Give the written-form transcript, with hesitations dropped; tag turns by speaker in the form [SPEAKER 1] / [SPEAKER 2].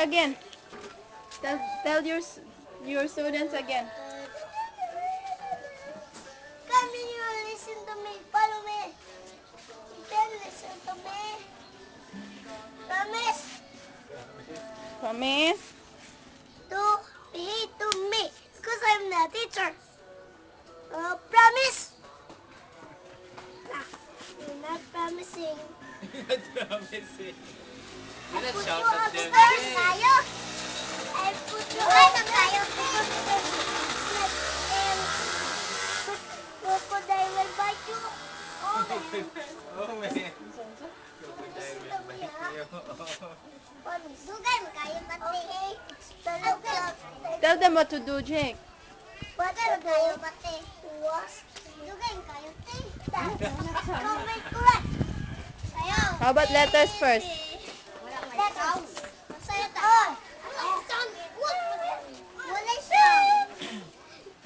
[SPEAKER 1] again. Tell your students again.
[SPEAKER 2] Come here, listen to me. Follow me. Then listen to me. Promise
[SPEAKER 1] Promise.
[SPEAKER 2] to behave to me because I'm the teacher. Promise. You're not promising.
[SPEAKER 3] Not promising.
[SPEAKER 2] I
[SPEAKER 3] Let's
[SPEAKER 2] put
[SPEAKER 3] shout
[SPEAKER 2] you
[SPEAKER 3] at them.
[SPEAKER 2] upstairs, tayo. I put you upstairs. Crocodile will bite you. Oh, man.
[SPEAKER 3] Oh man. Crocodile will bite you.
[SPEAKER 2] Dugan kayo pati. Okay.
[SPEAKER 1] Tell them what to do, Jake.
[SPEAKER 2] Dugan kayo pati. Dugan kayo pati. Comment ko lang.
[SPEAKER 1] How about letters first?
[SPEAKER 2] Letters.